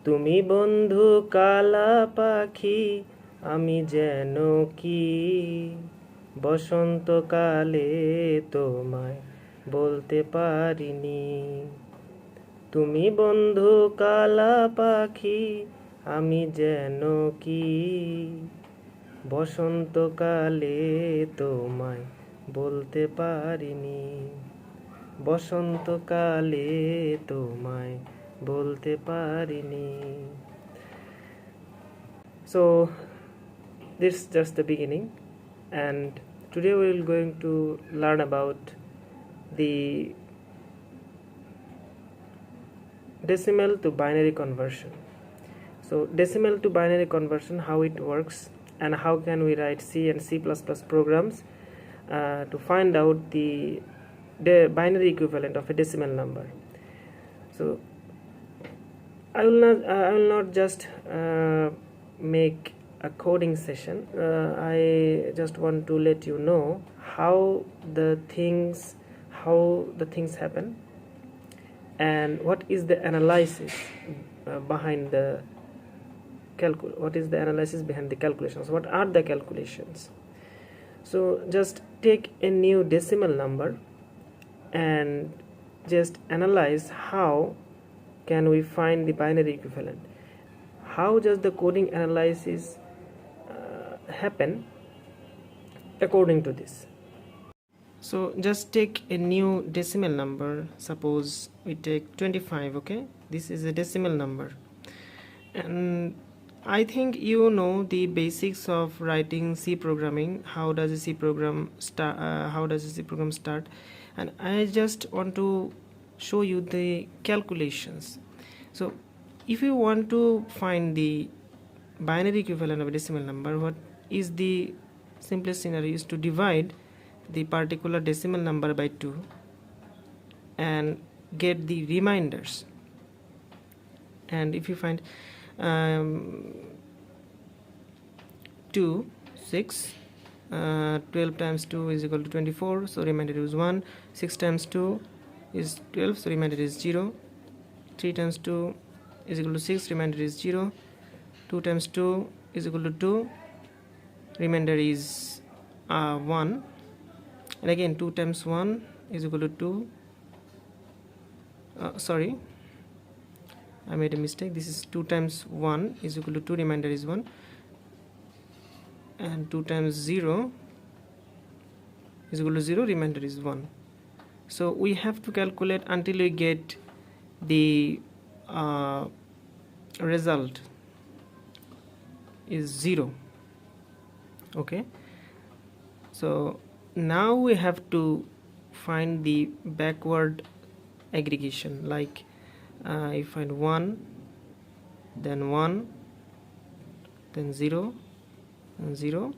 তুমি বন্ধু কালা পাখি, আমি যেন কি বসন্তকালে তোমায় বলতে পারিনি। তুমি বন্ধু কালা পাখি, আমি যেন কি বসন্তকালে তোমায় বলতে পারিনি। বসন্তকালে তোমায় বলতে পারিনি। So this is just the beginning, and today we are going to learn about the decimal to binary conversion. So decimal to binary conversion, how it works, and how can we write C and C++ programs to find out the binary equivalent of a decimal number. So I will not just make a coding session. I just want to let you know how the things happen, and what is the analysis behind the calculations. What are the calculations? So just take a new decimal number and just analyze how can we find the binary equivalent. How does the coding analysis happen according to this? So just take a new decimal number. Suppose we take 25. Okay, this is a decimal number, and I think you know the basics of writing C programming. How does a C program start? And I just want to show you the calculations. So if you want to find the binary equivalent of a decimal number, what is the simplest scenario is to divide the particular decimal number by 2 and get the reminders. And if you find 2 6 12 times 2 is equal to 24, so remainder is 1. 6 times 2 is 12, so remainder is 0. 3 times 2 is equal to 6, remainder is 0. 2 times 2 is equal to 2, remainder is 1. And again 2 times 1 is equal to 2. Sorry, I made a mistake. This is 2 times 1 is equal to 2, remainder is 1. And 2 times 0 is equal to 0, remainder is 1. So we have to calculate until we get the result is 0. Okay, so now we have to find the backward aggregation, like you find 1, then 1, then 0, and 0,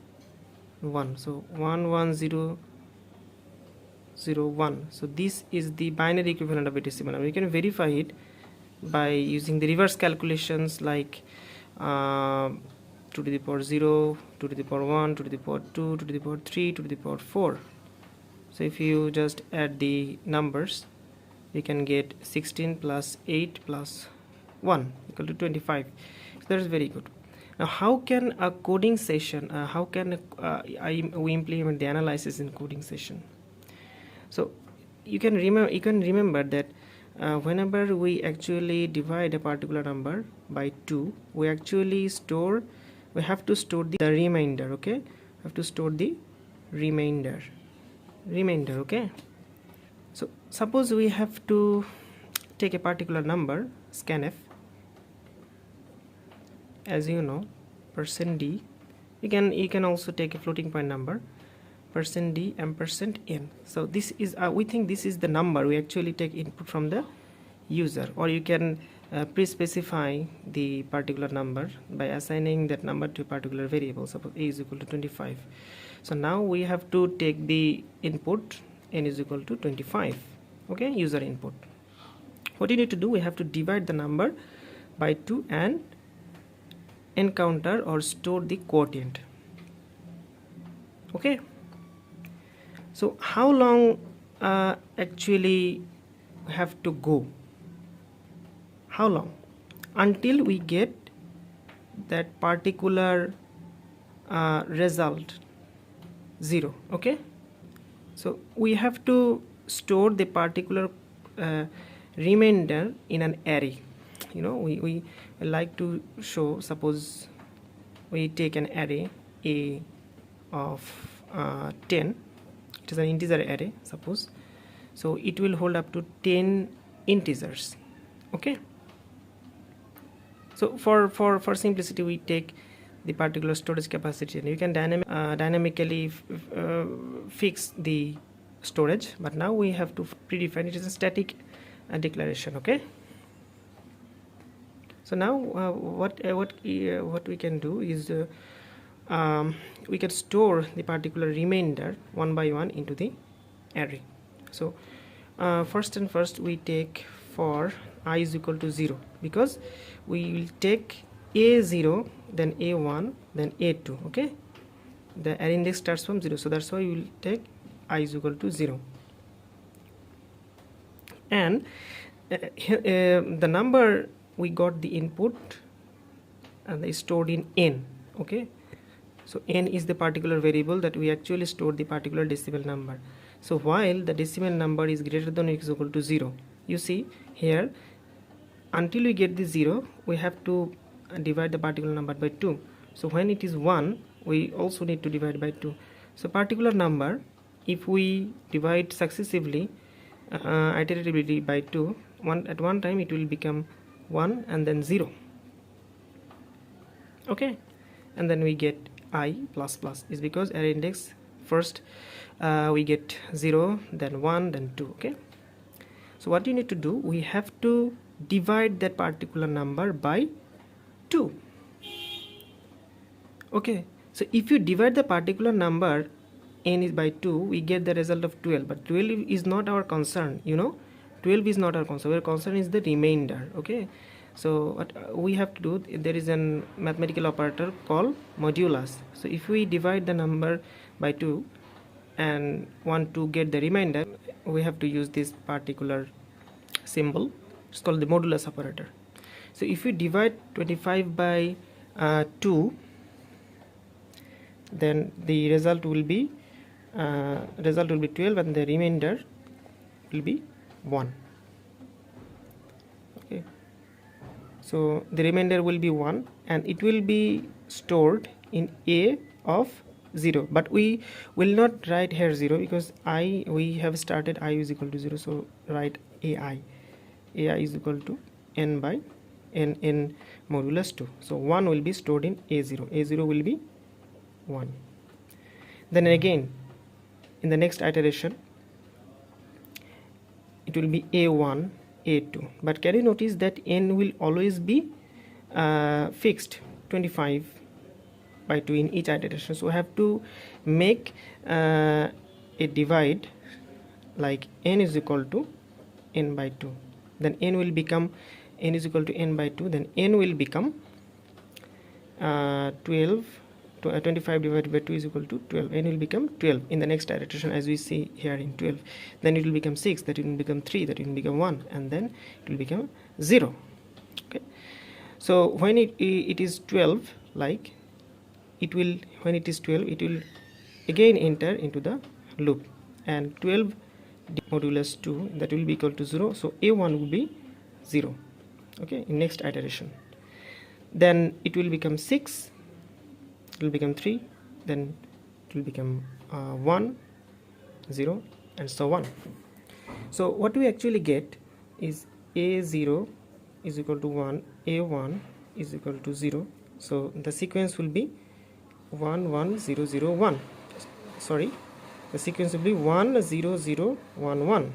1. So 1 1 0 0 1. So this is the binary equivalent of a decimal number. You can verify it by using the reverse calculations, like 2 to the power 0, 2 to the power 1, 2 to the power 2, 2 to the power 3, 2 to the power 4. So if you just add the numbers, you can get 16 plus 8 plus 1 equal to 25. So that is very good. Now how can a coding session, how can we implement the analysis in coding session? So you can remember that whenever we actually divide a particular number by 2, we have to store the remainder. Okay, we have to store the remainder. Okay, so suppose we have to take a particular number, scanf, as you know, %d. You can also take a floating point number, %d %n. So this is we think this is the number we actually take input from the user, or you can pre-specify the particular number by assigning that number to a particular variable. Suppose a is equal to 25. So now we have to take the input n is equal to 25. Okay, user input. What you need to do, we have to divide the number by 2 and encounter or store the quotient. Okay, so how long actually have to go? How long? until we get that particular result 0. Okay, so we have to store the particular remainder in an array. We like to show, suppose we take an array a of 10. It is an integer array, suppose. So it will hold up to 10 integers. Okay, so for simplicity, we take the particular storage capacity, and you can dynamically fix the storage, but now we have to predefine it as a static declaration. Okay, so now what we can do is we can store the particular remainder one by one into the array. So first we take for I is equal to 0, because we will take a0, then a1, then a2. Okay, the array index starts from 0, so that's why we will take I is equal to 0, and the number we got the input and is stored in n. Okay, so n is the particular variable that we actually store the particular decimal number. So while the decimal number is greater than or equal to 0, you see here, until we get the 0, we have to divide the particular number by 2. So when it is 1, we also need to divide by 2. So particular number, if we divide successively iteratively by 2, at one time it will become 1 and then 0. Okay, and then we get I plus plus, is because array index first we get 0, then 1, then 2. Okay, so what you need to do, we have to divide that particular number by 2. Okay, so if you divide the particular number n is by 2, we get the result of 12, but 12 is not our concern. 12 is not our concern. Our concern is the remainder. Okay, so what we have to do, there is a mathematical operator called modulus. So if we divide the number by 2 and want to get the remainder, we have to use this particular symbol. It's called the modulus operator. So if we divide 25 by 2, then the result will be 12, and the remainder will be 1. Okay, so the remainder will be 1, and it will be stored in a of 0, but we will not write here 0, because we have started I is equal to 0. So write ai is equal to n by n modulus 2. So 1 will be stored in a0 will be 1. Then again, in the next iteration, it will be a1, a2, but can you notice that n will always be fixed 25 by 2 in each iteration. So I have to make a divide like n is equal to n by 2, then n will become n is equal to n by 2, then n will become 25 divided by 2 is equal to 12. N will become 12 in the next iteration, as we see here in 12. Then it will become 6, that it will become 3, that it will become 1, and then it will become 0. Okay, so when it is 12, like it will, when it is 12, it will again enter into the loop, and 12 modulus 2, that will be equal to 0. So a1 will be 0. Okay, in next iteration, then it will become 6, it will become 3, then it will become 1, 0, and so on. So what we actually get is a0 is equal to 1, a1 is equal to 0. So the sequence will be 1 1 0 0 1. Sorry, the sequence will be 1 0 0 1 1.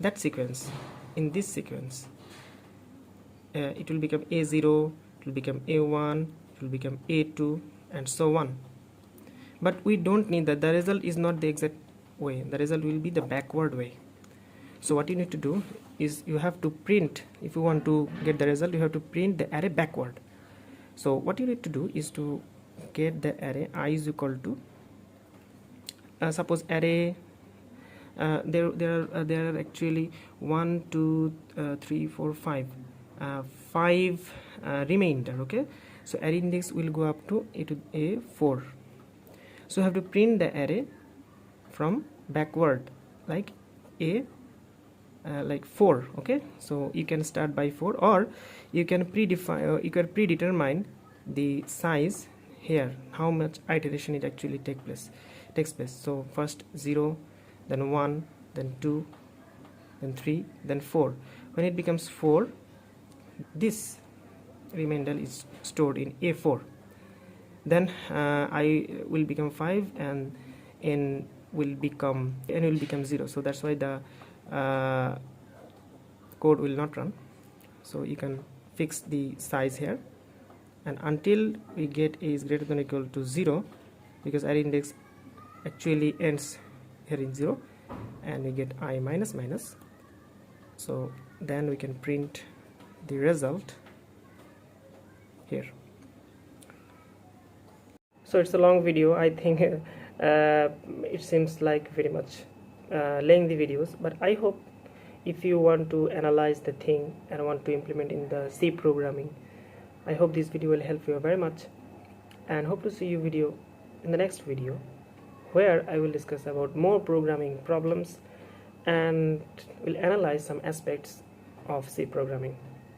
That sequence, in this sequence, it will become a0, it will become a1, it will become a2, and so on. But we don't need that. The result is not the exact way. The result will be the backward way. So what you need to do is you have to print, if you want to get the result, you have to print the array backward. So what you need to do is to get the array I is equal to suppose array there are actually 1 2 3 4 5 5 remainder. Okay, so array index will go up to a4. So you have to print the array from backward, like a like 4. Okay, so you can start by 4, or you can predetermine the size here, how much iteration it actually takes place. So first 0, then 1, then 2, then 3, then 4. When it becomes 4, this remainder is stored in a4. Then I will become 5, and n will become 0. So that's why the code will not run. So you can fix the size here, and until we get a is greater than or equal to 0, because array index actually ends here in 0, and we get I minus minus. So then we can print the result here. So it's a long video. I think it seems like very much lengthy videos, but I hope if you want to analyze the thing and want to implement in the C programming, I hope this video will help you very much, and hope to see you in the next video, where I will discuss about more programming problems and will analyze some aspects of C programming.